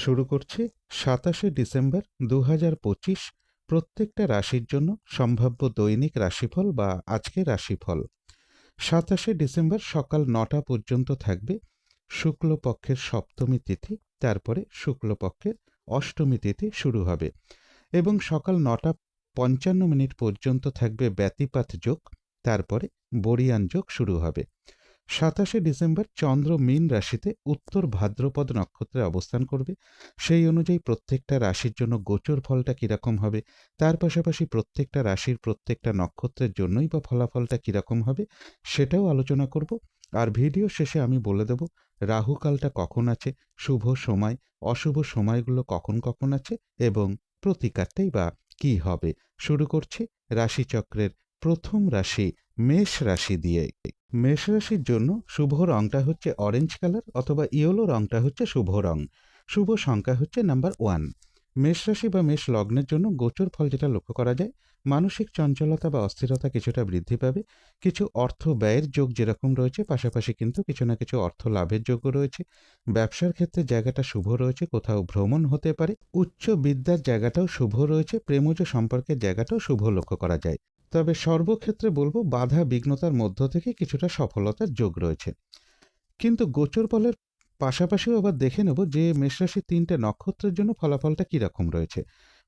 শুরু করছি ২৭ ডিসেম্বর ২০২৫ প্রত্যেকটা রাশির জন্য সম্ভাব্য দৈনিক রাশিফল বা আজকের রাশিফল। ২৭ ডিসেম্বর সকাল ৯টা পর্যন্ত থাকবে শুক্লপক্ষের সপ্তমী তিথি, তারপরে শুক্লপক্ষের অষ্টমী তিথি শুরু হবে এবং সকাল ৯টা ৫৫ পর্যন্ত থাকবে ব্যতিপাত যোগ, তারপরে বরিয়ান যোগ শুরু হবে। ২৭ ডিসেম্বর চন্দ্র মীন রাশিতে উত্তর ভাদ্রপদ নক্ষত্রে অবস্থান করবে। সেই অনুযায়ী প্রত্যেকটা রাশির জন্য গোচর ফলটা কীরকম হবে, তার পাশাপাশি প্রত্যেকটা রাশির প্রত্যেকটা নক্ষত্রের জন্যই বা ফলাফলটা কীরকম হবে সেটাও আলোচনা করব। আর ভিডিও শেষে আমি বলে দেব রাহুকালটা কখন আছে, শুভ সময় অশুভ সময়গুলো কখন কখন আছে এবং প্রতিকারটাই বা কী হবে। শুরু করছি রাশিচক্রের প্রথম রাশি মেষ রাশি দিয়ে। মেষ রাশির জন্য শুভ রংটা হচ্ছে অরেঞ্জ কালার অথবা ইয়েলো রংটা হচ্ছে শুভ রং। শুভ সংখ্যা হচ্ছে নাম্বার 1। মেষ রাশি বা মেষ লগ্নের জন্য গোচর ফল যেটা লক্ষ্য করা যায়, মানসিক চঞ্চলতা বা অস্থিরতা কিছুটা বৃদ্ধি পাবে। কিছু অর্থ ব্যয়ের যোগ যেরকম রয়েছে, পাশাপাশি কিন্তু কিছু না কিছু অর্থ লাভের যোগও রয়েছে। ব্যবসার ক্ষেত্রে জায়গাটা শুভ রয়েছে, কোথাও ভ্রমণ হতে পারে। উচ্চ বিদ্যার জায়গাটাও শুভ রয়েছে, প্রেমজ সম্পর্কের জায়গাটাও শুভ লক্ষ্য করা যায়। তবে সর্বক্ষেত্রে বলবো বাধা বিঘ্নতার মধ্য থেকে কিছুটা সফলতার যোগ রয়েছে। কিন্তু গোচর ফলের পাশাপাশিও আবার দেখে নেব যে মেষরাশির 3টে নক্ষত্রের জন্য ফলাফলটা কীরকম রয়েছে।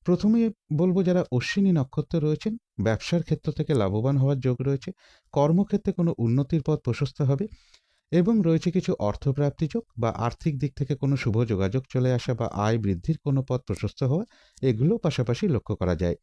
প্রথমেই বলবো যারা অশ্বিনী নক্ষত্র রয়েছেন, ব্যবসার ক্ষেত্র থেকে লাভবান হওয়ার যোগ রয়েছে। কর্মক্ষেত্রে কোনো উন্নতির পথ প্রশস্ত হবে এবং রয়েছে কিছু অর্থপ্রাপ্তি যোগ বা আর্থিক দিক থেকে কোনো শুভ যোগাযোগ চলে আসা বা আয় বৃদ্ধির কোনো পথ প্রশস্ত হওয়া, এগুলো পাশাপাশি লক্ষ্য করা যায়।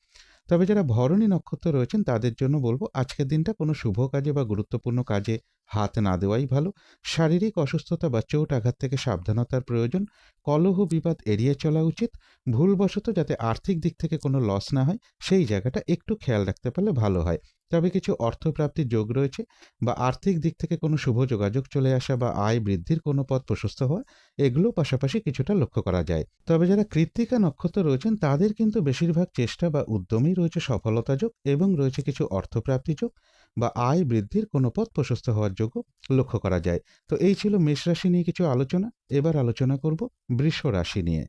তবে যারা ভরণী নক্ষত্র রয়েছেন তাদের জন্য বলবো আজকের দিনটা কোনো শুভ কাজে বা গুরুত্বপূর্ণ কাজে হাত না দেওয়াই ভালো। শারীরিক অসুস্থতা বা চোট আঘাত থেকে সাবধানতার প্রয়োজন। কলহ বিবাদ এড়িয়ে চলা উচিত। ভুলবশত যাতে আর্থিক দিক থেকে কোনো লস না হয় সেই জায়গাটা একটু খেয়াল রাখতে পারলে ভালো হয়। তবে কিছু অর্থপ্রাপ্তির যোগ রয়েছে বা আর্থিক দিক থেকে কোনো শুভ যোগাযোগ চলে আসা বা আয় বৃদ্ধির কোনো পথ প্রশস্ত হওয়া, এগুলো পাশাপাশি কিছুটা লক্ষ্য করা যায়। তবে যারা কৃত্তিকা নক্ষত্র রয়েছেন তাদের কিন্তু বেশিরভাগ চেষ্টা বা উদ্যমেই রয়েছে সফলতা যোগ এবং রয়েছে কিছু অর্থপ্রাপ্তি যোগ বা আয় বৃদ্ধির কোনো পথ প্রশস্ত হওয়ার যোগও লক্ষ্য করা যায়। তো এই ছিল মেষ রাশি নিয়ে কিছু আলোচনা। এবার আলোচনা করব বৃষ রাশি নিয়ে।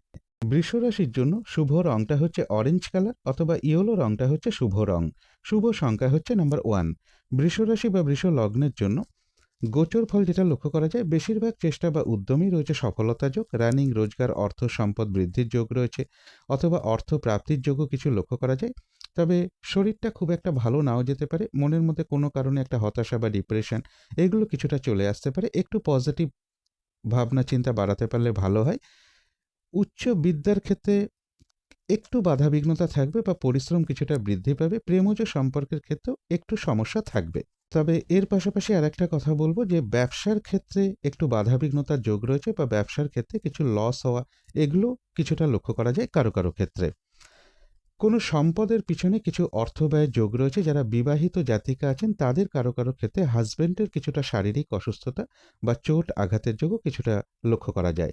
বৃষ রাশির জন্য শুভ রংটা হচ্ছে অরেঞ্জ কালার অথবা ইয়েলো রংটা হচ্ছে শুভ রং। শুভ সংখ্যা হচ্ছে নাম্বার 1। বৃষ রাশি বা বৃষ লগ্নের জন্য গোচর ফল যেটা লক্ষ্য করা যায়, বেশিরভাগ চেষ্টা বা উদ্যমেই রয়েছে সফলতা যোগ। রানিং রোজগার অর্থ সম্পদ বৃদ্ধির যোগ রয়েছে অথবা অর্থ প্রাপ্তির যোগও কিছু লক্ষ্য করা যায়। তবে শরীরটা খুব একটা ভালো নাও যেতে পারে, মনের মধ্যে কোনো কারণে একটা হতাশা বা ডিপ্রেশন এগুলো কিছুটা চলে আসতে পারে। একটু পজিটিভ ভাবনা চিন্তা বাড়াতে পারলে ভালো হয়। উচ্চ বিদ্যার ক্ষেত্রে একটু বাধাবিঘ্নতা থাকবে বা পরিশ্রম কিছুটা বৃদ্ধি পাবে। প্রেমজ সম্পর্কের ক্ষেত্রেও একটু সমস্যা থাকবে। তবে এর পাশাপাশি আরেকটা কথা বলবো যে ব্যবসার ক্ষেত্রে একটু বাধাবিঘ্নতার যোগ রয়েছে বা ব্যবসার ক্ষেত্রে কিছু লস হওয়া, এগুলো কিছুটা লক্ষ্য করা যায় কারো কারো ক্ষেত্রে। কোনো সম্পদের পিছনে কিছু অর্থ ব্যয়ের যোগ রয়েছে। যারা বিবাহিত জাতিকা আছেন তাদের কারো কারো ক্ষেত্রে হাজব্যান্ডের কিছুটা শারীরিক অসুস্থতা বা চোট আঘাতের যোগও কিছুটা লক্ষ্য করা যায়।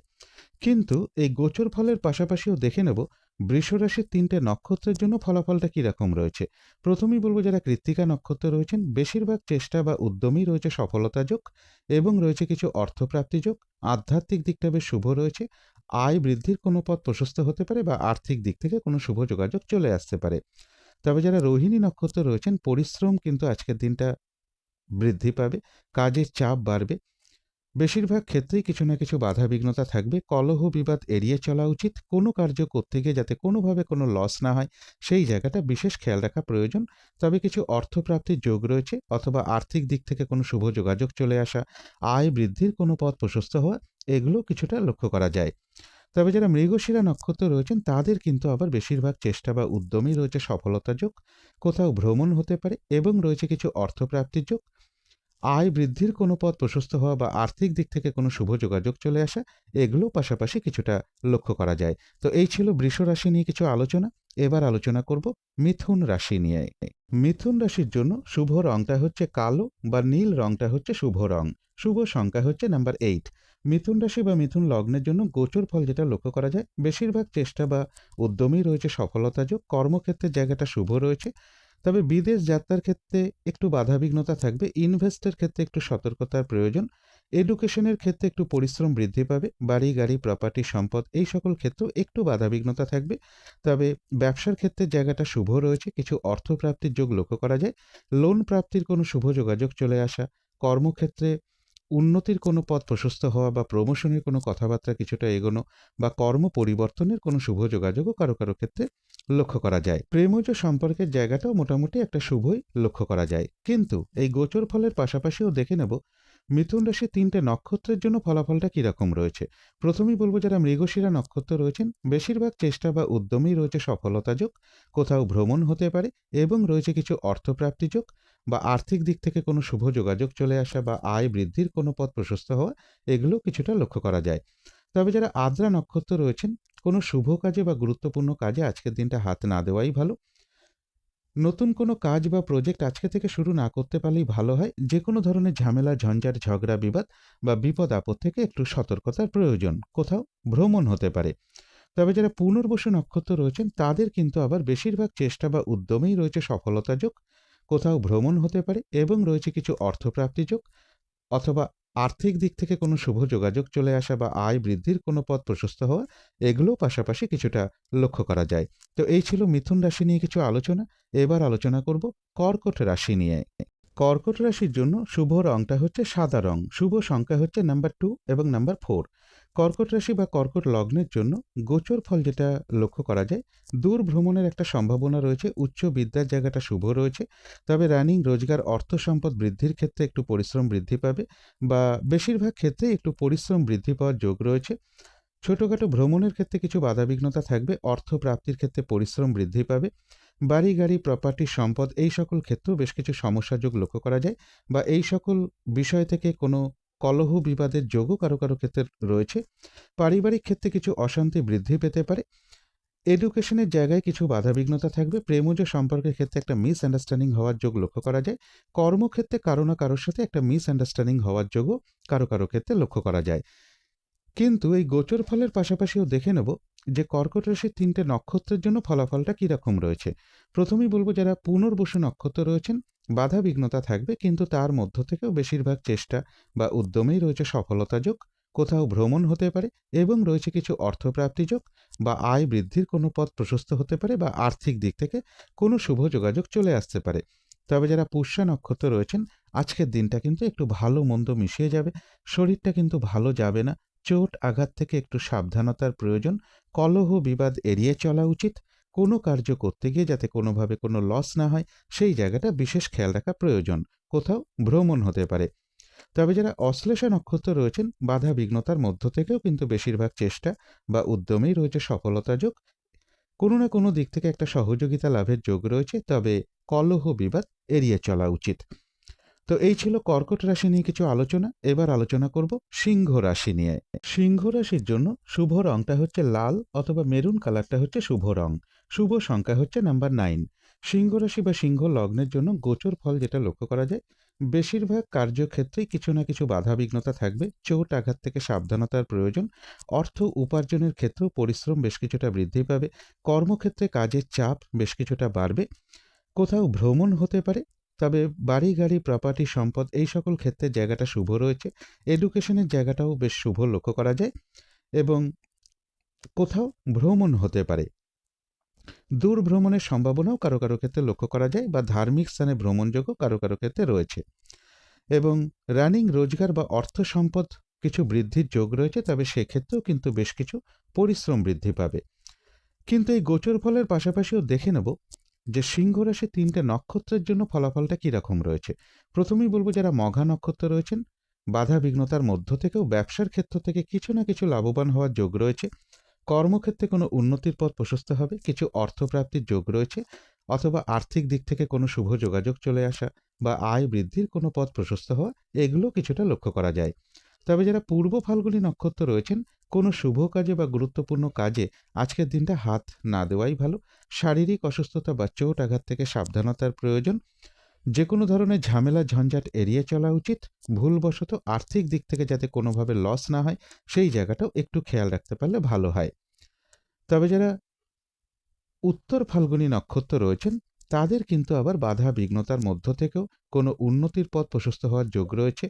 কিন্তু এই গোচর ফলের পাশাপাশিও দেখে নেব বৃষ রাশির 3টে নক্ষত্রের জন্য ফলাফলটা কীরকম রয়েছে। প্রথমেই বলবো যারা কৃত্তিকা নক্ষত্র রয়েছেন, বেশিরভাগ চেষ্টা বা উদ্যমেই রয়েছে সফলতা যোগ এবং রয়েছে কিছু অর্থপ্রাপ্তি যোগ। আধ্যাত্মিক দিকটা বেশ শুভ রয়েছে। আয় বৃদ্ধির কোনো পথ প্রশস্ত হতে পারে বা আর্থিক দিক থেকে কোনো শুভ যোগাযোগ চলে আসতে পারে। তবে যারা রোহিণী নক্ষত্র রয়েছেন, পরিশ্রম কিন্তু আজকের দিনটা বৃদ্ধি পাবে, কাজের চাপ বাড়বে। বেশিরভাগ ক্ষেত্রেই কিছু না কিছু বাধাবিঘ্নতা থাকবে। কলহ বিবাদ এড়িয়ে চলা উচিত। কোনো কার্য করতে গিয়ে যাতে কোনোভাবে কোনো লস না হয় সেই জায়গাটা বিশেষ খেয়াল রাখা প্রয়োজন। তবে কিছু অর্থপ্রাপ্তির যোগ রয়েছে অথবা আর্থিক দিক থেকে কোনো শুভ যোগাযোগ চলে আসা, আয় বৃদ্ধির কোনো পথ প্রশস্ত হওয়া, এগুলো কিছুটা লক্ষ্য করা যায়। তবে যারা মৃগশিরা নক্ষত্র রয়েছেন তাদের কিন্তু আবার বেশিরভাগ চেষ্টা বা উদ্যমেই রয়েছে সফলতা যোগ। কোথাও ভ্রমণ হতে পারে এবং রয়েছে কিছু অর্থপ্রাপ্তির যোগ। আয় বৃদ্ধির কোনো পথ প্রশস্ত হওয়া বা আর্থিক দিক থেকে কোনো শুভ যোগাযোগ চলে আসা, এগুলো পাশাপাশি কিছুটা লক্ষ্য করা যায়। তো এই ছিল বৃষ রাশি নিয়ে কিছু আলোচনা। এবার আলোচনা করব মিথুন রাশি নিয়ে। মিথুন রাশির জন্য শুভ রংটা হচ্ছে কালো বা নীল রংটা হচ্ছে শুভ রং। শুভ সংখ্যা হচ্ছে নাম্বার 8। মিথুন রাশি বা মিথুন লগ্নের জন্য গোচর ফল যেটা লক্ষ্য করা যায়, বেশিরভাগ চেষ্টা বা উদ্যমেই রয়েছে সফলতা যোগ। কর্মক্ষেত্রের জায়গাটা শুভ রয়েছে। তবে বিদেশ যাত্রার ক্ষেত্রে একটু বাধাবিঘ্নতা থাকবে। ইনভেস্টের ক্ষেত্রে একটু সতর্কতার প্রয়োজন। এডুকেশনের ক্ষেত্রে একটু পরিশ্রম বৃদ্ধি পাবে, বাড়ি গাড়ি প্রপার্টি সম্পদ এই সকল ক্ষেত্রেও একটু বাধাবিঘ্নতা থাকবে। তবে ব্যবসার ক্ষেত্রে জায়গাটা শুভ রয়েছে, কিছু অর্থপ্রাপ্তির যোগ লক্ষ্য করা যায়। লোন প্রাপ্তির কোনো শুভ যোগাযোগ চলে আসা, কর্মক্ষেত্রে উন্নতির কোনো পথ প্রশস্ত হওয়া বা প্রমোশনের কোনো কথাবার্তা কিছুটা এগোনো বা কর্ম পরিবর্তনের কোনো শুভ যোগাযোগও কারো কারো ক্ষেত্রে লক্ষ্য করা যায়। প্রেমজ সম্পর্কের জায়গাটাও মোটামুটি একটা শুভই লক্ষ্য করা যায়। কিন্তু এই গোচর ফলের পাশাপাশিও দেখে নেব মিথুন রাশির ৩টে নক্ষত্রের জন্য ফলাফলটা কীরকম রয়েছে। প্রথমেই বলব, যারা মৃগশিরা নক্ষত্র রয়েছেন বেশিরভাগ চেষ্টা বা উদ্যমেই রয়েছে সফলতা যোগ, কোথাও ভ্রমণ হতে পারে এবং রয়েছে কিছু অর্থপ্রাপ্তি যোগ বা আর্থিক দিক থেকে কোনো শুভ যোগাযোগ চলে আসা বা আয় বৃদ্ধির কোনো পথ প্রশস্ত হওয়া, এগুলো কিছুটা লক্ষ্য করা যায়। তবে যারা আদ্রা নক্ষত্র রয়েছেন কোনো শুভ কাজে বা গুরুত্বপূর্ণ কাজে আজকের দিনটা হাত না দেওয়াই ভালো। নতুন কোনো কাজ বা প্রজেক্ট আজকে থেকে শুরু না করতে পারলেই ভালো হয়। যে কোনো ধরনের ঝামেলা ঝঞ্ঝাট ঝগড়া বিবাদ বা বিপদ আপদ থেকে একটু সতর্কতার প্রয়োজন, কোথাও ভ্রমণ হতে পারে। তবে যারা পুনর্বসু নক্ষত্র রয়েছেন তাদের কিন্তু আবার বেশিরভাগ চেষ্টা বা উদ্যমেই রয়েছে সফলতা যোগ, কোথাও ভ্রমণ হতে পারে এবং রয়েছে কিছু অর্থপ্রাপ্তি যোগ অথবা আর্থিক দিক থেকে কোনো শুভ যোগাযোগ চলে আসা বা আয় বৃদ্ধির কোনো পথ প্রশস্ত হওয়া, এগুলোও পাশাপাশি কিছুটা লক্ষ্য করা যায়। তো এই ছিল মিথুন রাশি নিয়ে কিছু আলোচনা। এবার আলোচনা করব কর্কট রাশি নিয়ে। কর্কট রাশির জন্য শুভ রংটা হচ্ছে সাদা রং, শুভ সংখ্যা হচ্ছে নাম্বার 2 এবং নাম্বার 4। কর্কট রাশি বা কর্কট লগ্নের জন্য গোচর ফল যেটা লক্ষ্য করা যায়, দূর ভ্রমণের একটা সম্ভাবনা রয়েছে, উচ্চ বিদ্যার জায়গাটা শুভ রয়েছে। তবে রানিং রোজগার অর্থ সম্পদ বৃদ্ধির ক্ষেত্রে একটু পরিশ্রম বৃদ্ধি পাবে বা বেশিরভাগ ক্ষেত্রে একটু পরিশ্রম বৃদ্ধি পাওয়ার যোগ রয়েছে। ছোটখাটো ভ্রমণের ক্ষেত্রে কিছু বাধাবিঘ্নতা থাকবে, অর্থ প্রাপ্তির ক্ষেত্রে পরিশ্রম বৃদ্ধি পাবে। বাড়ি গাড়ি প্রপার্টি সম্পদ এই সকল ক্ষেত্রেও বেশ কিছু সমস্যা যোগ লক্ষ্য করা যায় বা এই সকল বিষয় থেকে কোনো কলহ বিবাদের যোগও কারো কারো ক্ষেত্রে রয়েছে। পারিবারিক ক্ষেত্রে কিছু অশান্তি বৃদ্ধি পেতে পারে। এডুকেশনের জায়গায় কিছু বাধাবিঘ্নতা থাকবে। প্রেমজ সম্পর্কের ক্ষেত্রে একটা মিসআন্ডারস্ট্যান্ডিং হওয়ার যোগ লক্ষ্য করা যায়। কর্মক্ষেত্রে কারো না কারোর সাথে একটা মিসআন্ডারস্ট্যান্ডিং হওয়ার যোগও কারো কারো ক্ষেত্রে লক্ষ্য করা যায়। কিন্তু এই গোচর ফলের পাশাপাশিও দেখে নেব যে কর্কট রাশির ৩টে নক্ষত্রের জন্য ফলাফলটা কীরকম রয়েছে। প্রথমেই বলবো, যারা পুনর্বসু নক্ষত্র রয়েছেন বাধা বিঘ্নতা থাকবে, কিন্তু তার মধ্য থেকেও বেশিরভাগ চেষ্টা বা উদ্যমেই রয়েছে সফলতা যোগ, কোথাও ভ্রমণ হতে পারে এবং রয়েছে কিছু অর্থপ্রাপ্তি যোগ বা আয় বৃদ্ধির কোনো পথ প্রশস্ত হতে পারে বা আর্থিক দিক থেকে কোনো শুভ যোগাযোগ চলে আসতে পারে। তবে যারা পুষ্যা নক্ষত্র রয়েছেন আজকের দিনটা কিন্তু একটু ভালো মন্দ মিশিয়ে যাবে, শরীরটা কিন্তু ভালো যাবে না। চোট আঘাত থেকে একটু সাবধানতার প্রয়োজন। কলহ বিবাদ এড়িয়ে চলা উচিত। কোনো কার্য করতে গিয়ে যাতে কোনোভাবে কোনো লস না হয় সেই জায়গাটা বিশেষ খেয়াল রাখা প্রয়োজন। কোথাও ভ্রমণ হতে পারে। তবে যারা অশ্লেষা নক্ষত্র রয়েছেন বাধা বিঘ্নতার মধ্য থেকেও কিন্তু বেশিরভাগ চেষ্টা বা উদ্যমেই রয়েছে সফলতা যোগ। কোনো না কোনো দিক থেকে একটা সহযোগিতা লাভের যোগ রয়েছে, তবে কলহ বিবাদ এড়িয়ে চলা উচিত। তো এই ছিল কর্কট রাশি নিয়ে কিছু আলোচনা। এবার আলোচনা করব সিংহ রাশি নিয়ে। সিংহ রাশির জন্য শুভ রংটা হচ্ছে লাল অথবা মেরুন কালারটা হচ্ছে শুভ রং, শুভ সংখ্যা হচ্ছে নাম্বার 9। সিংহ রাশি বা সিংহ লগ্নের জন্য গোচর ফল যেটা লক্ষ্য করা যায়, বেশিরভাগ কার্যক্ষেত্রেই কিছু না কিছু বাধাবিঘ্নতা থাকবে, চোট আঘাত থেকে সাবধানতার প্রয়োজন। অর্থ উপার্জনের ক্ষেত্রেও পরিশ্রম বেশ কিছুটা বৃদ্ধি পাবে। কর্মক্ষেত্রে কাজের চাপ বেশ কিছুটা বাড়বে। কোথাও ভ্রমণ হতে পারে। তবে বাড়ি গাড়ি প্রপার্টি সম্পদ এই সকল ক্ষেত্রে জায়গাটা শুভ রয়েছে। এডুকেশনের জায়গাটাও বেশ শুভ লক্ষ্য করা যায় এবং কোথাও ভ্রমণ হতে পারে। দূর ভ্রমণের সম্ভাবনাও কারো কারো ক্ষেত্রে লক্ষ্য করা যায় বা ধার্মিক স্থানে ভ্রমণযোগ্য কারো কারো ক্ষেত্রে রয়েছে এবং রানিং রোজগার বা অর্থ সম্পদ কিছু বৃদ্ধির যোগ রয়েছে, তবে সেক্ষেত্রেও কিন্তু বেশ কিছু পরিশ্রম বৃদ্ধি পাবে। কিন্তু এই গোচর ফলের পাশাপাশিও দেখে নেব যে সিংহ রাশি ৩টে নক্ষত্রের জন্য ফলাফলটা কীরকম রয়েছে। প্রথমেই বলবো, যারা মঘা নক্ষত্র রয়েছেন বাধা বিঘ্নতার মধ্য থেকেও ব্যবসার ক্ষেত্র থেকে কিছু না কিছু লাভবান হওয়ার যোগ রয়েছে। কর্মক্ষেত্রে কোনো উন্নতির পথ প্রশস্ত হবে, কিছু অর্থপ্রাপ্তির যোগ রয়েছে অথবা আর্থিক দিক থেকে কোনো শুভ যোগাযোগ চলে আসা বা আয় বৃদ্ধির কোনো পথ প্রশস্ত হওয়া, এগুলো কিছুটা লক্ষ্য করা যায়। তবে যারা পূর্ব ফাল্গুনী নক্ষত্র রয়েছেন কোনো শুভ কাজে বা গুরুত্বপূর্ণ কাজে আজকের দিনটা হাত না দেওয়াই ভালো। শারীরিক অসুস্থতা বা চোট আঘাত থেকে সাবধানতার প্রয়োজন। যে কোনো ধরনের ঝামেলা ঝঞ্ঝাট এড়িয়ে চলা উচিত। ভুলবশত আর্থিক দিক থেকে যাতে কোনোভাবে লস না হয় সেই জায়গাটাও একটু খেয়াল রাখতে পারলে ভালো হয়। তবে যারা উত্তর ফাল্গুনী নক্ষত্র রয়েছেন তাদের কিন্তু আবার বাধা বিঘ্নতার মধ্য থেকেও কোনো উন্নতির পথ প্রশস্ত হওয়ার যোগ রয়েছে।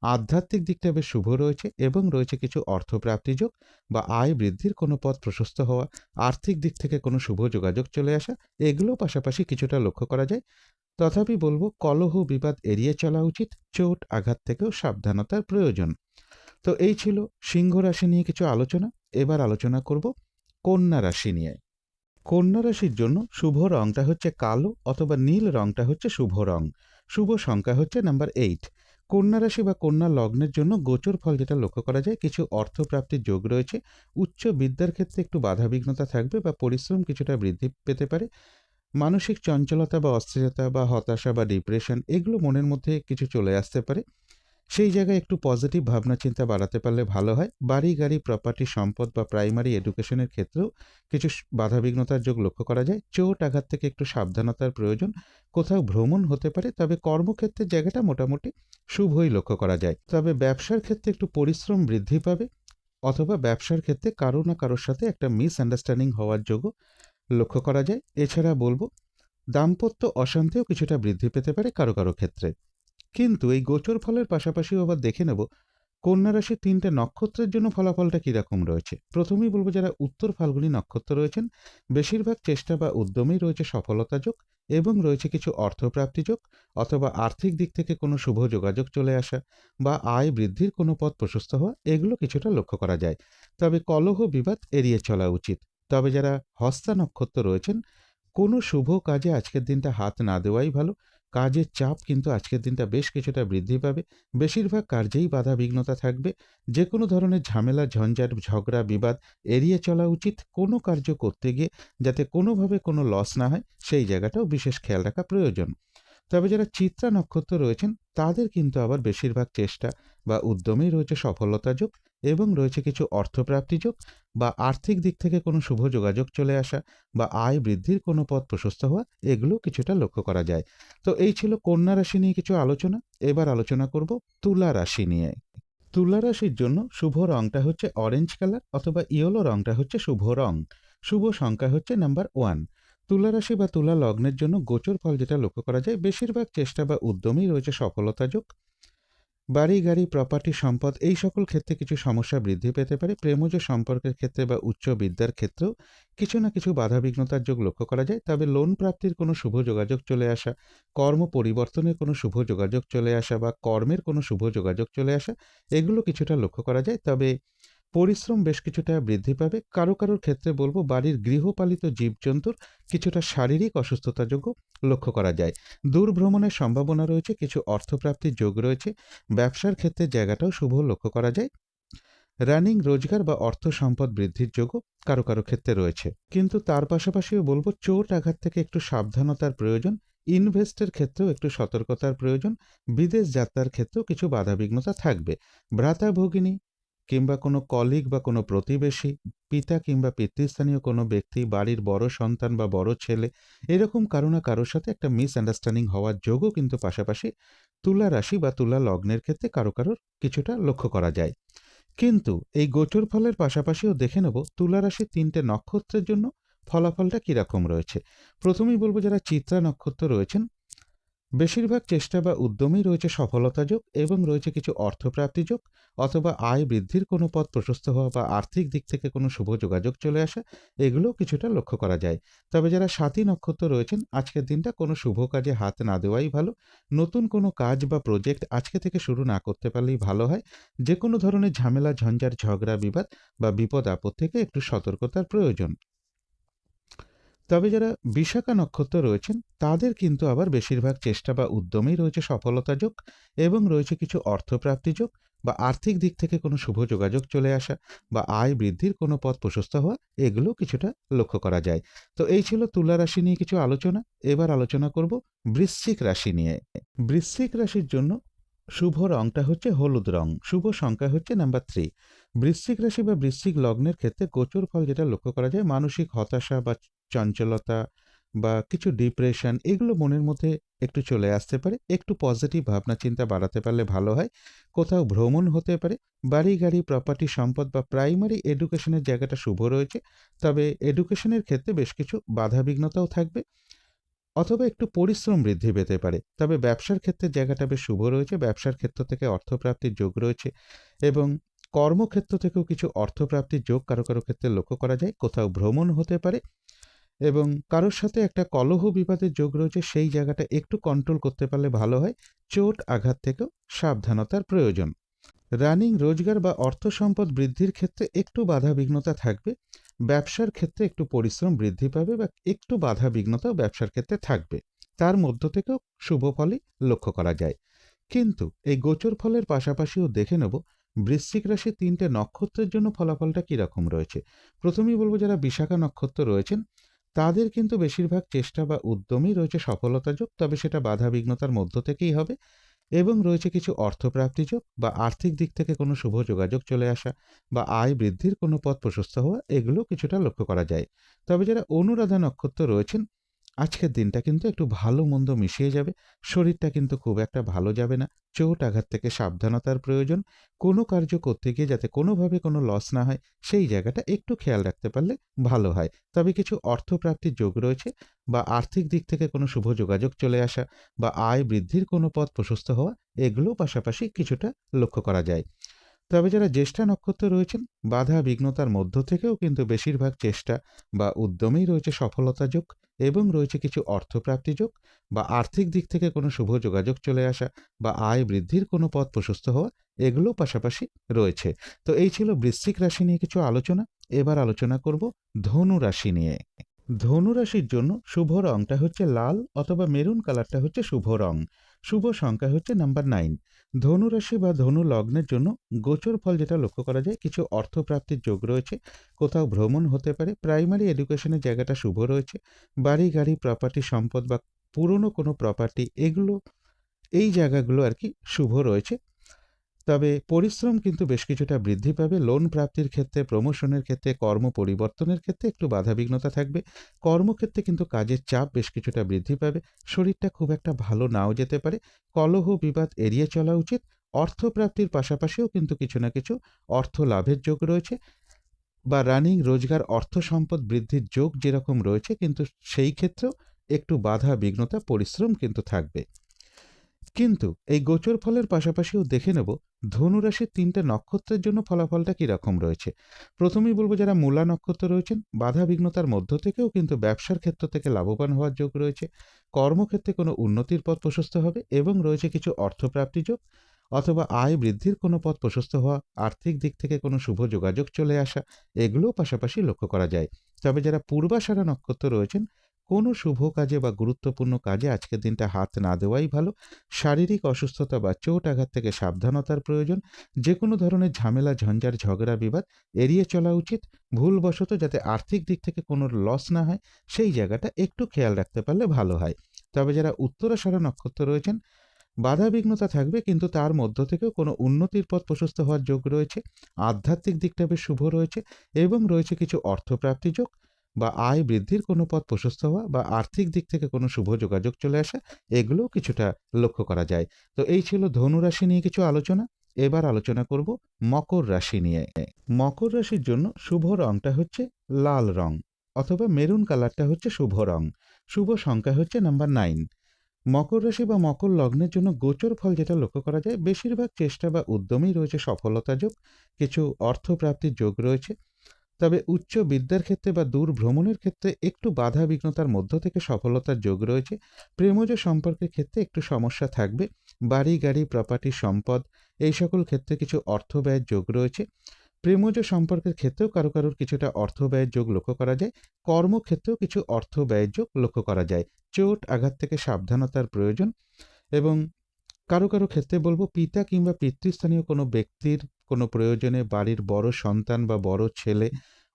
আধ্যাত্মিক দিকটা বেশ শুভ রয়েছে এবং রয়েছে কিছু অর্থপ্রাপ্তিযোগ বা আয় বৃদ্ধির কোনো পথ প্রশস্ত হওয়া, আর্থিক দিক থেকে কোনো শুভ যোগাযোগ চলে আসা, এগুলো পাশাপাশি কিছুটা লক্ষ্য করা যায়। তথাপি বলব কলহ বিবাদ এড়িয়ে চলা উচিত, চোট আঘাত থেকেও সাবধানতার প্রয়োজন। তো এই ছিল সিংহ রাশি নিয়ে কিছু আলোচনা। এবার আলোচনা করব কন্যা রাশি নিয়ে। কন্যা রাশির জন্য শুভ রংটা হচ্ছে কালো অথবা নীল রংটা হচ্ছে শুভ রং। শুভ সংখ্যা হচ্ছে নাম্বার 8। কন্যা রাশি বা কন্যা লগ্নের জন্য গোচর ফল যেটা লক্ষ্য করা যায়, কিছু অর্থপ্রাপ্তির যোগ রয়েছে। উচ্চ বিদ্যার ক্ষেত্রে একটু বাধাবিঘ্নতা থাকবে বা পরিশ্রম কিছুটা বৃদ্ধি পেতে পারে। মানসিক চঞ্চলতা বা অস্থিরতা বা হতাশা বা ডিপ্রেশন এগুলো মনের মধ্যে কিছু চলে আসতে পারে। সেই জায়গায় একটু পজিটিভ ভাবনা চিন্তা বাড়াতে পারলে ভালো হয়। বাড়ি গাড়ি প্রপার্টি সম্পদ বা প্রাইমারি এডুকেশনের ক্ষেত্রেও কিছু বাধাবিঘ্নতার যোগ লক্ষ্য করা যায়। চোট আঘাত থেকে একটু সাবধানতার প্রয়োজন। কোথাও ভ্রমণ হতে পারে, তবে কর্মক্ষেত্রের জায়গাটা মোটামুটি শুভই লক্ষ্য করা যায়। তবে ব্যবসার ক্ষেত্রে একটু পরিশ্রম বৃদ্ধি পাবে, অথবা ব্যবসার ক্ষেত্রে কারো না কারোর সাথে একটা মিসআন্ডারস্ট্যান্ডিং হওয়ার যোগও লক্ষ্য করা যায়। এছাড়া বলবো দাম্পত্য অশান্তিও কিছুটা বৃদ্ধি পেতে পারে কারো কারো ক্ষেত্রে। কিন্তু এই গোচর ফলের পাশাপাশিও আবার দেখে নেব কন্যা রাশির 3টে নক্ষত্রের জন্য ফলাফলটা কীরকম রয়েছে। প্রথমেই বলবো যারা উত্তর ফাল্গুনী নক্ষত্র রয়েছেন, বেশিরভাগ চেষ্টা বা উদ্যমেই রয়েছে সফলতা যোগ এবং রয়েছে কিছু অর্থপ্রাপ্তি যোগ, অথবা আর্থিক দিক থেকে কোনো শুভ যোগাযোগ চলে আসা বা আয় বৃদ্ধির কোনো পথ প্রশস্ত হওয়া, এগুলো কিছুটা লক্ষ্য করা যায়। তবে কলহ বিবাদ এড়িয়ে চলা উচিত। তবে যারা হস্তা নক্ষত্র রয়েছেন, কোনো শুভ কাজে আজকের দিনটা হাত না দেওয়াই ভালো। কাজের চাপ কিন্তু আজকের দিনটা বেশ কিছুটা বৃদ্ধি পাবে। বেশিরভাগ কার্যেই বাধা বিঘ্নতা থাকবে। যে কোনো ধরনের ঝামেলা ঝঞ্ঝাট ঝগড়া বিবাদ এড়িয়ে চলা উচিত। কোনো কার্য করতে গিয়ে যাতে কোনোভাবে কোনো লস না হয়, সেই জায়গাটাও বিশেষ খেয়াল রাখা প্রয়োজন। তবে যারা চিত্রা নক্ষত্র রয়েছেন, তাদের কিন্তু আবার বেশিরভাগ চেষ্টা বা উদ্যমেই রয়েছে সফলতা যোগ এবং রয়েছে কিছু অর্থপ্রাপ্তি যোগ বা আর্থিক দিক থেকে কোনো শুভ যোগাযোগ চলে আসা বা আয় বৃদ্ধির কোনো পথ প্রশস্ত হওয়া, এগুলো কিছুটা লক্ষ্য করা যায়। তো এই ছিল কন্যা রাশি নিয়ে কিছু আলোচনা। এবার আলোচনা করব তুলা রাশি নিয়ে। তুলা রাশির জন্য শুভ রংটা হচ্ছে অরেঞ্জ কালার অথবা ইয়েলো রংটা হচ্ছে শুভ রং। শুভ সংখ্যা হচ্ছে নাম্বার 1। তুলা রাশি বা তুলা লগ্নের জন্য গোচর ফল যেটা লক্ষ্য করা যায়, বেশিরভাগ চেষ্টা বা উদ্যমেই রয়েছে সফলতা যোগ। বাড়ি গাড়ি প্রপার্টি সম্পদ এই সকল ক্ষেত্রে কিছু সমস্যা বৃদ্ধি পেতে পারে। প্রেমজ সম্পর্কের ক্ষেত্রে বা উচ্চ বিদ্যার ক্ষেত্রেও কিছু না কিছু বাধাবিঘ্নতার যোগ লক্ষ্য করা যায়। তবে লোন প্রাপ্তির কোনো শুভ যোগাযোগ চলে আসা, কর্ম পরিবর্তনের কোনো শুভ যোগাযোগ চলে আসা বা কর্মের কোনো শুভ যোগাযোগ চলে আসা, এগুলো কিছুটা লক্ষ্য করা যায়। তবে পরিশ্রম বেশ কিছুটা বৃদ্ধি পাবে। কারো কারোর ক্ষেত্রে বলবো বাড়ির গৃহপালিত জীবজন্তুর কিছুটা শারীরিক অসুস্থতার যোগ লক্ষ্য করা যায়। দূর ভ্রমণের সম্ভাবনা রয়েছে, কিছু অর্থপ্রাপ্তির যোগ রয়েছে। ব্যবসার ক্ষেত্রে জায়গাটাও শুভ লক্ষ্য করা যায়। রানিং রোজগার বা অর্থ সম্পদ বৃদ্ধির যোগও কারো কারো ক্ষেত্রে রয়েছে। কিন্তু তার পাশাপাশিও বলবো চোট আঘাত থেকে একটু সাবধানতার প্রয়োজন। ইনভেস্টের ক্ষেত্রেও একটু সতর্কতার প্রয়োজন। বিদেশ যাত্রার ক্ষেত্রেও কিছু বাধাবিঘ্নতা থাকবে। ভ্রাতা ভগিনী কিংবা কোনো কলিগ বা কোনো প্রতিবেশী, পিতা কিংবা পিতৃস্থানীয় কোনো ব্যক্তি, বাড়ির বড় সন্তান বা বড় ছেলে, এরকম কারো না কারোর সাথে একটা মিসআন্ডারস্ট্যান্ডিং হওয়ার যোগও কিন্তু পাশাপাশি তুলা রাশি বা তুলা লগ্নের ক্ষেত্রে কারো কারোর কিছুটা লক্ষ্য করা যায়। কিন্তু এই গোচর ফলের পাশাপাশিও দেখে নেব তুলা রাশির 3টে নক্ষত্রের জন্য ফলাফলটা কিরকম রয়েছে। প্রথমেই বলবো যারা চিত্রা নক্ষত্র রয়েছেন, বেশিরভাগ চেষ্টা বা উদ্যমেই রয়েছে সফলতা যোগ এবং রয়েছে কিছু অর্থপ্রাপ্তি যোগ অথবা আয় বৃদ্ধির কোনো পথ প্রশস্ত হওয়া বা আর্থিক দিক থেকে কোনো শুভ যোগাযোগ চলে আসা, এগুলো কিছুটা লক্ষ্য করা যায়। তবে যারা সাথী নক্ষত্র রয়েছেন, আজকের দিনটা কোনো শুভ কাজে হাত না দেওয়াই ভালো। নতুন কোনো কাজ বা প্রজেক্ট আজকে থেকে শুরু না করতে পারলেই ভালো হয়। যে কোনো ধরনের ঝামেলা ঝঞ্ঝাট ঝগড়া বিবাদ বা বিপদ আপদ থেকে একটু সতর্কতার প্রয়োজন। তবে যারা বিশাখা নক্ষত্র রয়েছেন, তাদের কিন্তু আবার বেশিরভাগ চেষ্টা বা উদ্যমেই রয়েছে সফলতা যোগ এবং রয়েছে কিছু অর্থপ্রাপ্তি যোগ বা আর্থিক দিক থেকে কোনো শুভ যোগাযোগ চলে আসা বা আয় বৃদ্ধির কোনো পথ প্রশস্ত হওয়া, এগুলো কিছুটা লক্ষ্য করা যায়। তো এই ছিল তুলা রাশি নিয়ে কিছু আলোচনা। এবার আলোচনা করব বৃশ্চিক রাশি নিয়ে। বৃশ্চিক রাশির জন্য শুভ রংটা হচ্ছে হলুদ রং। শুভ সংখ্যা হচ্ছে নাম্বার 3। বৃশ্চিক রাশি বা বৃশ্চিক লগ্নের ক্ষেত্রে গোচর ফল যেটা লক্ষ্য করা যায়, মানসিক হতাশা বা চঞ্চলতা বা কিছু ডিপ্রেশন, এগুলো মনের মধ্যে একটু চলে আসতে পারে। একটু পজিটিভ ভাবনা চিন্তা বাড়াতে পারলে ভালো হয়। কোথাও ভ্রমণ হতে পারে। বাড়ি গাড়ি প্রপার্টি সম্পদ বা প্রাইমারি এডুকেশনের জায়গাটা শুভ রয়েছে। তবে এডুকেশনের ক্ষেত্রে বেশ কিছু বাধাবিঘ্নতাও থাকবে। অথবা একটু পরিশ্রম বৃদ্ধি পেতে পারে। তবে ব্যবসার ক্ষেত্রে জায়গাটা বেশ শুভ রয়েছে। ব্যবসার ক্ষেত্র থেকে অর্থপ্রাপ্তির যোগ রয়েছে এবং কর্মক্ষেত্র থেকেও কিছু অর্থপ্রাপ্তির যোগ কারো কারো ক্ষেত্রে লক্ষ্য করা যায়। কোথাও ভ্রমণ হতে পারে এবং কারোর সাথে একটা কলহ বিবাদের যোগ রয়েছে, সেই জায়গাটা একটু কন্ট্রোল করতে পারলে ভালো হয়। চোট আঘাত থেকেও সাবধানতার প্রয়োজন। রানিং রোজগার বা অর্থ সম্পদ বৃদ্ধির ক্ষেত্রে একটু বাধা বিঘ্নতা থাকবে। ব্যবসার ক্ষেত্রে একটু পরিশ্রম বৃদ্ধি পাবে বা একটু বাধা বিঘ্নতাও ব্যবসার ক্ষেত্রে থাকবে। তার মধ্য থেকেও শুভ ফলই লক্ষ্য করা যায়। কিন্তু এই গোচর ফলের পাশাপাশিও দেখে নেব বৃশ্চিক রাশির ৩টে নক্ষত্রের জন্য ফলাফলটা কীরকম রয়েছে। প্রথমেই বলব, যারা বিশাখা নক্ষত্র রয়েছেন তাদের কিন্তু বেশিরভাগ চেষ্টা বা উদ্যমই রয়েছে সফলতা যোগ, তবে সেটা বাধা বিঘ্নতার মধ্য থেকেই হবে এবং রয়েছে কিছু অর্থপ্রাপ্তি যোগ বা আর্থিক দিক থেকে কোনো শুভ যোগাযোগ চলে আসা বা আয় বৃদ্ধির কোনো পথ প্রশস্ত হওয়া, এগুলো কিছুটা লক্ষ্য করা যায়। তবে যারা অনুরাধা নক্ষত্র রয়েছেন, আজকের দিনটা কিন্তু একটু ভালো মন্দ মিশিয়ে যাবে। শরীরটা কিন্তু খুব একটা ভালো যাবে না। চোট আঘাত থেকে সাবধানতার প্রয়োজন। কোনো কার্য করতে গিয়ে যাতে কোনোভাবে কোনো লস না হয়, সেই জায়গাটা একটু খেয়াল রাখতে পারলে ভালো হয়। তবে কিছু অর্থপ্রাপ্তির যোগ রয়েছে বা আর্থিক দিক থেকে কোনো শুভ যোগাযোগ চলে আসা বা আয় বৃদ্ধির কোনো পথ প্রশস্ত হওয়া, এগুলো পাশাপাশি কিছুটা লক্ষ্য করা যায়। তবে যারা জ্যেষ্ঠা নক্ষত্র রয়েছেন, বাধা বিঘ্নতার মধ্য থেকেও কিন্তু বেশিরভাগ চেষ্টা বা উদ্যমেই রয়েছে সফলতা যোগ এবং রয়েছে কিছু অর্থপ্রাপ্তি যোগ বা আর্থিক দিক থেকে কোনো শুভ যোগাযোগ চলে আসা বা আয় বৃদ্ধির কোনো পথ প্রশস্ত হওয়া, এগুলো পাশাপাশি রয়েছে। তো এই ছিল বৃশ্চিক রাশি নিয়ে কিছু আলোচনা। এবার আলোচনা করব ধনু রাশি নিয়ে। ধনু রাশির জন্য শুভ রংটা হচ্ছে লাল অথবা মেরুন কালারটা হচ্ছে শুভ রং। শুভ সংখ্যা হচ্ছে নাম্বার 9। ধনু রাশি বা ধনু লগ্নের জন্য গোচর ফল যেটা লক্ষ্য করা যায়, কিছু অর্থপ্রাপ্তির যোগ রয়েছে। কোথাও ভ্রমণ হতে পারে। প্রাইমারি এডুকেশনের জায়গাটা শুভ রয়েছে। বাড়ি গাড়ি প্রপার্টি সম্পদ বা পুরনো কোনো প্রপার্টি, এগুলো এই জায়গাগুলো আর কি শুভ রয়েছে। তবে পরিশ্রম কিন্তু বেশ কিছুটা বৃদ্ধি পাবে। লোন প্রাপ্তির ক্ষেত্রে, প্রমোশনের ক্ষেত্রে, কর্ম পরিবর্তনের ক্ষেত্রে একটু বাধাবিঘ্নতা থাকবে। কর্মক্ষেত্রে কিন্তু কাজের চাপ বেশ কিছুটা বৃদ্ধি পাবে। শরীরটা খুব একটা ভালো নাও যেতে পারে। কলহ বিবাদ এড়িয়ে চলা উচিত। অর্থপ্রাপ্তির পাশাপাশিও কিন্তু কিছু না কিছু অর্থ লাভের যোগ রয়েছে বা রানিং রোজগার অর্থ সম্পদ বৃদ্ধির যোগ যেরকম রয়েছে, কিন্তু সেই ক্ষেত্রেও একটু বাধা বিঘ্নতা পরিশ্রম কিন্তু থাকবে। কিন্তু এই গোচর ফলের পাশাপাশিও দেখে নেব ধনুরাশির ৩টে নক্ষত্রের জন্য ফলাফলটা কীরকম রয়েছে। প্রথমেই বলবো, যারা মূলা নক্ষত্র রয়েছেন, বাধা বিঘ্নতার মধ্য থেকেও কিন্তু ব্যবসার ক্ষেত্র থেকে লাভবান হওয়ার যোগ রয়েছে। কর্মক্ষেত্রে কোনো উন্নতির পথ প্রশস্ত হবে এবং রয়েছে কিছু অর্থপ্রাপ্তি যোগ অথবা আয় বৃদ্ধির কোনো পথ প্রশস্ত হওয়া, আর্থিক দিক থেকে কোনো শুভ যোগাযোগ চলে আসা, এগুলোও পাশাপাশি লক্ষ্য করা যায়। তবে যারা পূর্বাষাঢ়া নক্ষত্র রয়েছেন, কোনো শুভ কাজে বা গুরুত্বপূর্ণ কাজে আজকের দিনটা হাত না দেওয়াই ভালো। শারীরিক অসুস্থতা বা চোট আঘাত থেকে সাবধানতার প্রয়োজন। যে কোনো ধরনের ঝামেলা ঝঞ্ঝাট ঝগড়া বিবাদ এড়িয়ে চলা উচিত। ভুলবশত যাতে আর্থিক দিক থেকে কোনো লস না হয়, সেই জায়গাটা একটু খেয়াল রাখতে পারলে ভালো হয়। তবে যারা উত্তরাষাঢ়া নক্ষত্র রয়েছেন, বাধা বিঘ্নতা থাকবে, কিন্তু তার মধ্য থেকেও কোনো উন্নতির পথ প্রশস্ত হওয়ার যোগ রয়েছে। আধ্যাত্মিক দিকটা বেশ শুভ রয়েছে এবং রয়েছে কিছু অর্থপ্রাপ্তি যোগ বা আয় বৃদ্ধির কোনো পথ প্রশস্ত হওয়া বা আর্থিক দিক থেকে কোনো শুভ যোগাযোগ চলে আসা, এগুলোও কিছুটা লক্ষ্য করা যায়। তো এই ছিল ধনু রাশি নিয়ে কিছু আলোচনা। এবার আলোচনা করব মকর রাশি নিয়ে। মকর রাশির জন্য শুভ রংটা হচ্ছে লাল রং অথবা মেরুন কালারটা হচ্ছে শুভ রং। শুভ সংখ্যা হচ্ছে নাম্বার 9। মকর রাশি বা মকর লগ্নের জন্য গোচর ফল যেটা লক্ষ্য করা যায়, বেশিরভাগ চেষ্টা বা উদ্যমেই রয়েছে সফলতা যোগ। কিছু অর্থপ্রাপ্তির যোগ রয়েছে। তবে উচ্চ বিদ্যার ক্ষেত্রে বা দূর ভ্রমণের ক্ষেত্রে একটু বাধা বিঘ্নতার মধ্য থেকে সফলতার যোগ রয়েছে। প্রেমজ সম্পর্কের ক্ষেত্রে একটু সমস্যা থাকবে। বাড়ি গাড়ি প্রপার্টি সম্পদ, এই সকল ক্ষেত্রে কিছু অর্থ ব্যয়ের যোগ রয়েছে। প্রেমজ সম্পর্কের ক্ষেত্রেও কারো কারোর কিছুটা অর্থ ব্যয়ের যোগ লক্ষ্য করা যায়। কর্মক্ষেত্রেও কিছু অর্থ ব্যয়ের যোগ লক্ষ্য করা যায়। চোট আঘাত থেকে সাবধানতার প্রয়োজন এবং কারো কারো ক্ষেত্রে বলবো, পিতা কিংবা পিতৃস্থানীয় কোনো ব্যক্তির কোনো প্রয়োজনে বাড়ির বড় সন্তান বা বড় ছেলে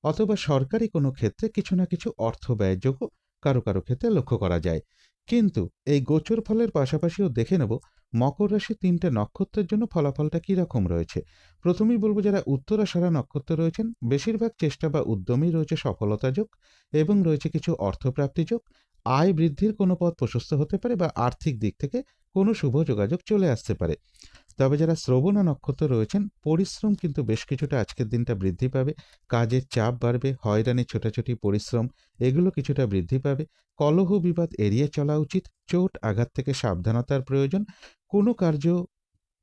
অথবা সরকারি কোনো ক্ষেত্রে কিছু না কিছু অর্থ ব্যয়যোগ্য কারো কারো ক্ষেত্রে লক্ষ্য করা যায়। কিন্তু এই গোচর ফলের পাশাপাশিও দেখে নেব মকর রাশি 3টে নক্ষত্রের জন্য ফলাফলটা কীরকম রয়েছে। প্রথমেই বলবো, যারা উত্তরাষাঢ়া নক্ষত্র রয়েছেন, বেশিরভাগ চেষ্টা বা উদ্যমেই রয়েছে সফলতা যোগ এবং রয়েছে কিছু অর্থপ্রাপ্তি যোগ। আয় বৃদ্ধির কোনো পথ প্রশস্ত হতে পারে বা আর্থিক দিক থেকে কোনো শুভ যোগাযোগ চলে আসতে পারে। তবে যারা শ্রবণা নক্ষত্র রয়েছেন, পরিশ্রম কিন্তু বেশ কিছুটা আজকের দিনটা বৃদ্ধি পাবে। কাজের চাপ বাড়বে, হয়রানি ছোটাছুটি পরিশ্রম এগুলো কিছুটা বৃদ্ধি পাবে। কলহ বিবাদ এড়িয়ে চলা উচিত। চোট আঘাত থেকে সাবধানতার প্রয়োজন। কোনো কার্য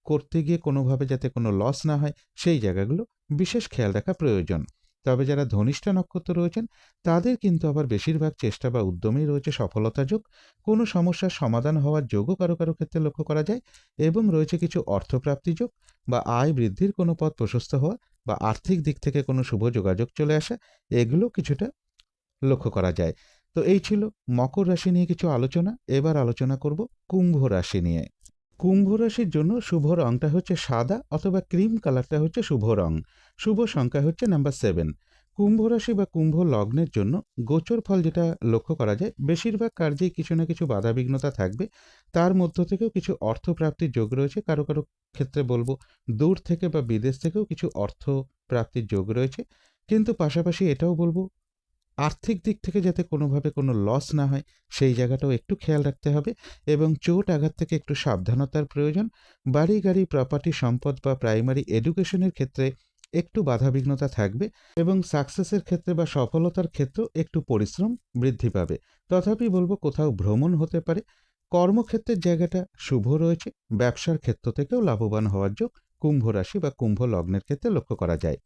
করতে গিয়ে কোনোভাবে যাতে কোনো লস না হয় সেই জায়গাগুলো বিশেষ খেয়াল রাখা প্রয়োজন। তবে যারা ধনিষ্ঠা নক্ষত্র রয়েছেন তাদের কিন্তু আবার বেশিরভাগ চেষ্টা বা উদ্যমেই রয়েছে সফলতা যোগ। কোনো সমস্যার সমাধান হওয়ার যোগও কারো কারো ক্ষেত্রে লক্ষ্য করা যায় এবং রয়েছে কিছু অর্থপ্রাপ্তি যোগ বা আয় বৃদ্ধির কোনো পথ প্রশস্ত হওয়া বা আর্থিক দিক থেকে কোনো শুভ যোগাযোগ চলে আসা এগুলো কিছুটা লক্ষ্য করা যায়। তো এই ছিল মকর রাশি নিয়ে কিছু আলোচনা। এবার আলোচনা করব কুম্ভ রাশি নিয়ে। কুম্ভ রাশির জন্য শুভ রংটা হচ্ছে সাদা অথবা ক্রিম কালারটা হচ্ছে শুভ রং। শুভ সংখ্যা হচ্ছে নাম্বার 7। কুম্ভ রাশি বা কুম্ভ লগ্নের জন্য গোচর ফল যেটা লক্ষ্য করা যায়, বেশিরভাগ কার্যেই কিছু না কিছু বাধাবিঘ্নতা থাকবে। তার মধ্য থেকেও কিছু অর্থপ্রাপ্তির যোগ রয়েছে। কারো কারো ক্ষেত্রে বলবো দূর থেকে বা বিদেশ থেকেও কিছু অর্থ প্রাপ্তির যোগ রয়েছে। কিন্তু পাশাপাশি এটাও বলবো আর্থিক দিক থেকে যাতে কোনোভাবে কোনো লস না হয় সেই জায়গাটাও একটু খেয়াল রাখতে হবে এবং চোট আঘাত থেকে একটু সাবধানতার প্রয়োজন। বাড়ি গাড়ি প্রপার্টি সম্পদ বা প্রাইমারি এডুকেশনের ক্ষেত্রে একটু বাধাবিঘ্নতা থাকবে এবং সাকসেসের ক্ষেত্রে বা সফলতার ক্ষেত্রেও একটু পরিশ্রম বৃদ্ধি পাবে। তথাপি বলবো কোথাও ভ্রমণ হতে পারে। কর্মক্ষেত্রের জায়গাটা শুভ রয়েছে। ব্যবসার ক্ষেত্র থেকেও লাভবান হওয়ার যোগ কুম্ভ রাশি বা কুম্ভ লগ্নের ক্ষেত্রে লক্ষ্য করা যায়।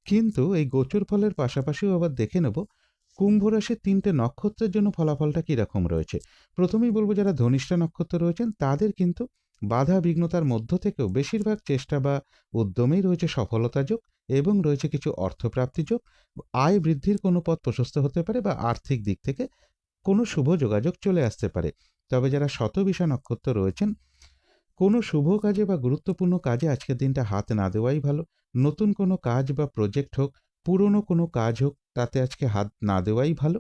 কিন্তু এই গোচর ফলের পাশাপাশিও আবার দেখে নেব কুম্ভ রাশির ৩টে নক্ষত্রের জন্য ফলাফলটা কীরকম রয়েছে। প্রথমেই বলব যারা ধনিষ্ঠা নক্ষত্র রয়েছেন তাদের কিন্তু বাধা বিঘ্নতার মধ্য থেকেও বেশিরভাগ চেষ্টা বা উদ্যমেই রয়েছে সফলতা যোগ এবং রয়েছে কিছু অর্থপ্রাপ্তি যোগ। আয় বৃদ্ধির কোনো পথ প্রশস্ত হতে পারে বা আর্থিক দিক থেকে কোনো শুভ যোগাযোগ চলে আসতে পারে। তবে যারা শতবিশা নক্ষত্র রয়েছেন কোনো শুভ কাজে বা গুরুত্বপূর্ণ কাজে আজকের দিনটা হাত না দেওয়াই ভালো। নতুন কোনো কাজ বা প্রজেক্ট হোক, পুরনো কোনো কাজ হোক, তাতে আজকে হাত না দেওয়াই ভালো।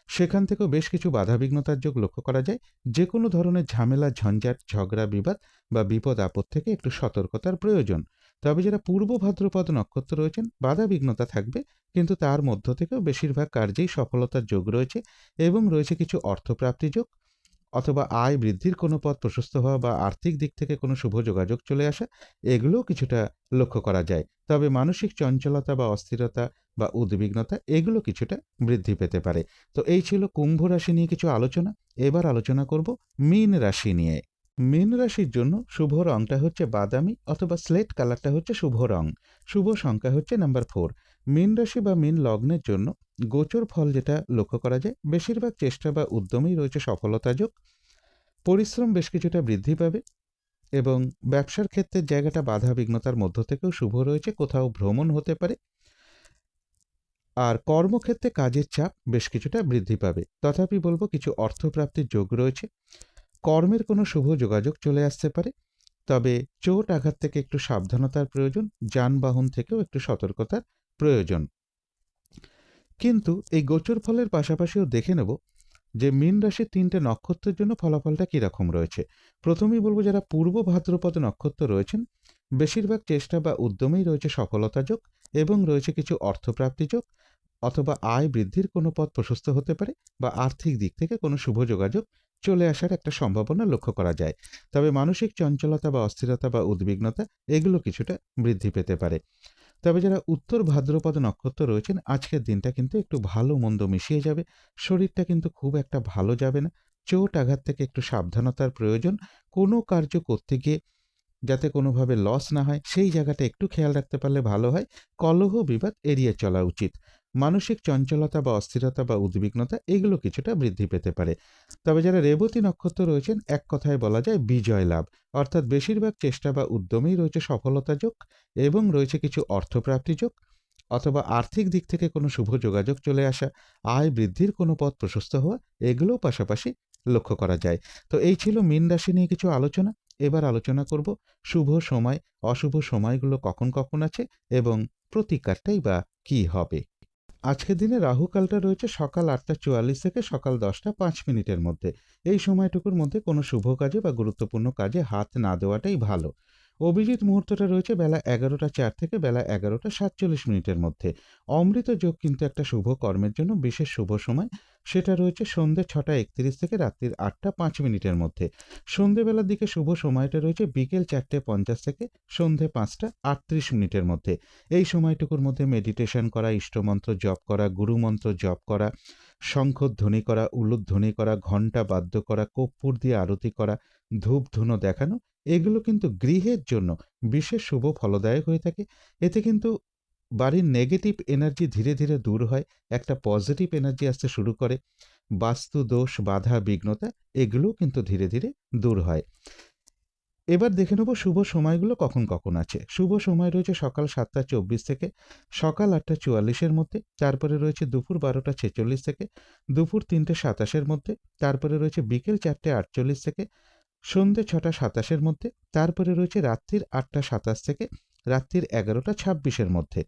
সেখান থেকেও বেশ কিছু বাধাবিঘ্নতার যোগ লক্ষ্য করা যায়। যে কোনো ধরনের ঝামেলা, ঝঞ্ঝাট, ঝগড়া, বিবাদ বা বিপদ আপদ থেকে একটু সতর্কতার প্রয়োজন। তবে যারা পূর্ব ভাদ্রপদ নক্ষত্র রয়েছেন বাধাবিঘ্নতা থাকবে, কিন্তু তার মধ্য থেকেও বেশিরভাগ কার্যেই সফলতার যোগ রয়েছে এবং রয়েছে কিছু অর্থপ্রাপ্তি যোগ অথবা আয় বৃদ্ধির কোনো পথ প্রশস্ত হওয়া বা আর্থিক দিক থেকে কোনো শুভ যোগাযোগ চলে আসা এগুলোও কিছুটা লক্ষ্য করা যায়। তবে মানসিক চঞ্চলতা বা অস্থিরতা বা উদ্বিগ্নতা এগুলো কিছুটা বৃদ্ধি পেতে পারে। তো এই ছিল কুম্ভ রাশি নিয়ে কিছু আলোচনা। এবার আলোচনা করব মীন রাশি নিয়ে। মীন রাশির জন্য শুভ রংটা হচ্ছে বাদামি অথবা স্লেট কালারটা হচ্ছে শুভ রং। শুভ সংখ্যা হচ্ছে নাম্বার 4। মীন রাশি বা মীন লগ্নের জন্য গোচর ফল যেটা লক্ষ্য করা যায়, বেশিরভাগ চেষ্টা বা উদ্যমেই রয়েছে সফলতা যোগ। পরিশ্রম বেশ কিছুটা বৃদ্ধি পাবে এবং ব্যবসার ক্ষেত্রের জায়গাটা বাধা বিঘ্নতার মধ্য থেকেও শুভ রয়েছে। কোথাও ভ্রমণ হতে পারে। আর কর্মক্ষেত্রে কাজের চাপ বেশ কিছুটা বৃদ্ধি পাবে। তথাপি বলবো কিছু অর্থপ্রাপ্তির যোগ রয়েছে। কর্মের কোনো শুভ যোগাযোগ চলে আসতে পারে। তবে চোট আঘাত থেকে একটু সাবধানতার প্রয়োজন। যানবাহন থেকেও একটু সতর্কতার প্রয়োজন। কিন্তু এই গোচর ফলের পাশাপাশিও দেখে নেব যে মীন রাশির ৩টে নক্ষত্রের জন্য ফলাফলটা কীরকম রয়েছে। প্রথমেই বলবো যারা পূর্ব ভাদ্রপদ নক্ষত্র রয়েছেন বেশিরভাগ চেষ্টা বা উদ্যমেই রয়েছে সফলতা যোগ এবং রয়েছে কিছু অর্থপ্রাপ্তি যোগ অথবা আয় বৃদ্ধির কোনো পথ প্রশস্ত হতে পারে বা আর্থিক দিক থেকে কোনো শুভ যোগাযোগ চলে আসার একটা সম্ভাবনা লক্ষ্য করা যায়। তবে মানসিক চঞ্চলতা বা অস্থিরতা বা উদ্বিগ্নতা এগুলো কিছুটা বৃদ্ধি পেতে পারে। তবে যারা উত্তর ভাদ্রপদ নক্ষত্র রয়েছেন আজকের দিনটা কিন্তু একটু ভালো মন্দ মিশিয়ে যাবে। শরীরটা কিন্তু খুব একটা ভালো যাবে না। চোট আঘাত থেকে একটু সাবধানতার প্রয়োজন। কোনো কার্য করতে গিয়ে যাতে কোনোভাবে লস না হয় সেই জায়গাটা একটু খেয়াল রাখতে পারলে ভালো হয়। কলহ বিবাদ এড়িয়ে চলা উচিত। মানসিক চঞ্চলতা বা অস্থিরতা বা উদ্বিগ্নতা এগুলো কিছুটা বৃদ্ধি পেতে পারে। তবে যারা রেবতী নক্ষত্র রয়েছেন এক কথায় বলা যায় বিজয় লাভ, অর্থাৎ বেশিরভাগ চেষ্টা বা উদ্যমেই রয়েছে সফলতা যোগ এবং রয়েছে কিছু অর্থপ্রাপ্তি যোগ অথবা আর্থিক দিক থেকে কোনো শুভ যোগাযোগ চলে আসা, আয় বৃদ্ধির কোনো পথ প্রশস্ত হওয়া এগুলোও পাশাপাশি লক্ষ্য করা যায়। তো এই ছিল মীন রাশি নিয়ে কিছু আলোচনা। এবার আলোচনা করব শুভ সময় অশুভ সময়গুলো কখন কখন আছে এবং প্রতিকারটাই বা কী হবে। আজকের দিনে রাহুকালটা রয়েছে সকাল ৮টা ৪৪ থেকে সকাল ১০টা ৫ মিনিটের মধ্যে। এই সময়টুকুর মধ্যে কোনো শুভ কাজে বা গুরুত্বপূর্ণ কাজে হাত না দেওয়াটাই ভালো। অভিজিৎ মুহূর্তটা রয়েছে বেলা ১১টা ৪ থেকে বেলা ১১টা ৪৭ মিনিটের মধ্যে। অমৃত যোগ কিন্তু একটা শুভ কর্মের জন্য বিশেষ শুভ সময়। সেটা রয়েছে সন্ধ্যে 6:31 থেকে রাত্রির 8:05 মধ্যে। সন্ধ্যেবেলার দিকে শুভ সময়টা রয়েছে বিকেল 4:50 থেকে সন্ধ্যে 5:38 মধ্যে। এই সময়টুকুর মধ্যে মেডিটেশন করা, ইষ্টমন্ত্র জপ করা, গুরুমন্ত্র জপ করা, শঙ্খধ্বনি করা, উলুধ্বনি করা, ঘণ্টা বাদ্য করা, কর্পূর দিয়ে আরতি করা, ধূপ ধুনো দেখানো, এগুলো কিন্তু গৃহের জন্য বিশেষ শুভ ফলদায়ক হয়ে থাকে। এতে কিন্তু বাড়ির নেগেটিভ এনার্জি ধীরে ধীরে দূর হয়, একটা পজিটিভ এনার্জি আসতে শুরু করে, বাস্তু দোষ, বাধা, বিঘ্নতা এগুলোও কিন্তু ধীরে ধীরে দূর হয়। এবার দেখে নেব শুভ সময়গুলো কখন কখন আছে। শুভ সময় রয়েছে সকাল 7:24 থেকে সকাল 8:44 মধ্যে, তারপরে রয়েছে দুপুর 12:46 থেকে দুপুর 3:27 মধ্যে, তারপরে রয়েছে বিকেল 4:48 থেকে সন্ধ্যে 6:27 মধ্যে, তারপরে রয়েছে রাত্রির 8:27 থেকে রাত্রির 11:26 মধ্যে।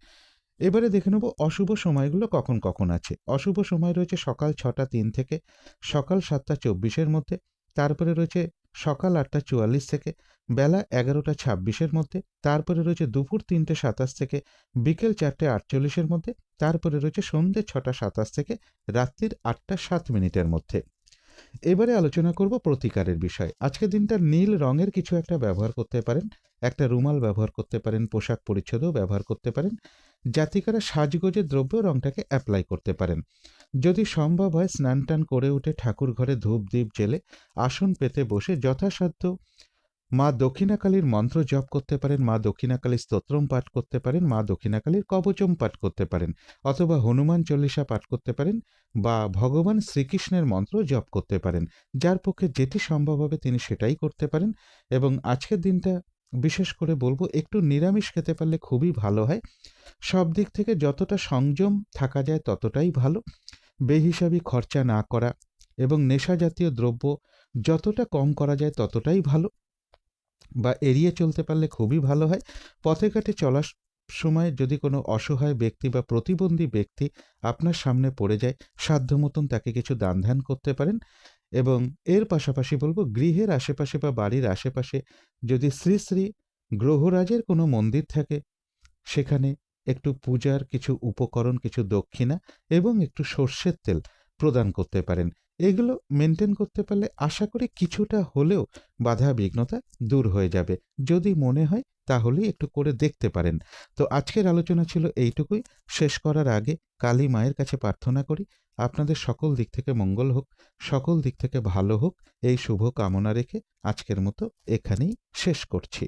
এবারে দেখে নেব অশুভ সময়গুলো কখন কখন আছে। অশুভ সময় রয়েছে সকাল 6:03 থেকে সকাল 7:24 মধ্যে, তারপরে রয়েছে সকাল 8:44 থেকে বেলা 11:26 মধ্যে, তারপরে রয়েছে দুপুর 3:27 থেকে বিকেল 4:48 মধ্যে, তারপরে রয়েছে সন্ধ্যে 6:27 থেকে রাত্রির 8:07 মধ্যে। এবারে আলোচনা করব প্রতিকারের বিষয়। আজকের দিনটা নীল রঙের কিছু একটা ব্যবহার করতে পারেন, একটা রুমাল ব্যবহার করতে পারেন, পোশাক পরিচ্ছদও ব্যবহার করতে পারেন। জাতিকারা সাজগোজের দ্রব্য রঙটাকে অ্যাপ্লাই করতে পারেন। যদি সম্ভব হয় স্নান টান করে উঠে ঠাকুর ঘরে ধূপ দ্বীপ জেলে আসন পেতে বসে যথাসাধ্য মা দক্ষিণাকালীর মন্ত্র জপ করতে পারেন, মা দক্ষিণাকালীর স্তোত্রম পাঠ করতে পারেন, মা দক্ষিণাকালীর কবচম পাঠ করতে পারেন, অথবা হনুমান চল্লিশা পাঠ করতে পারেন, বা ভগবান শ্রীকৃষ্ণের মন্ত্র জপ করতে পারেন। যার পক্ষে যেটি সম্ভব হবে তিনি সেটাই করতে পারেন। এবং আজকের দিনটা বিশেষ করে বলবো একটু নিরামিষ খেতে পারলে খুবই ভালো হয়। সব দিক থেকে যতটা সংযম থাকা যায় ততটাই ভালো। বেহিসাবি খরচা না করা এবং নেশা জাতীয় দ্রব্য যতটা কম করা যায় ততটাই ভালো, বা এড়িয়ে চলতে পারলে খুবই ভালো হয়। পথে ঘাটে চলার সময় যদি কোনো অসহায় ব্যক্তি বা প্রতিবন্ধী ব্যক্তি আপনার সামনে পড়ে যায়, সাধ্য মতন তাকে কিছু দান ধ্যান করতে পারেন। এবং এর পাশাপাশি বলবো গৃহের আশেপাশে বা বাড়ির আশেপাশে যদি শ্রী শ্রী গ্রহরাজের কোনো মন্দির থাকে সেখানে একটু পূজার কিছু উপকরণ, কিছু দক্ষিণা এবং একটু সর্ষের তেল প্রদান করতে পারেন। এগুলো মেনটেন করতে পারলে আশা করি কিছুটা হলেও বাধা বিঘ্নতা দূর হয়ে যাবে। যদি মনে হয় তাহলেই একটু করে দেখতে পারেন। তো আজকের আলোচনা ছিল এইটুকুই। শেষ করার আগে কালী মায়ের কাছে প্রার্থনা করি আপনাদের সকল দিক থেকে মঙ্গল হোক, সকল দিক থেকে ভালো হোক, এই শুভ কামনা রেখে আজকের মতো এখানেই শেষ করছি।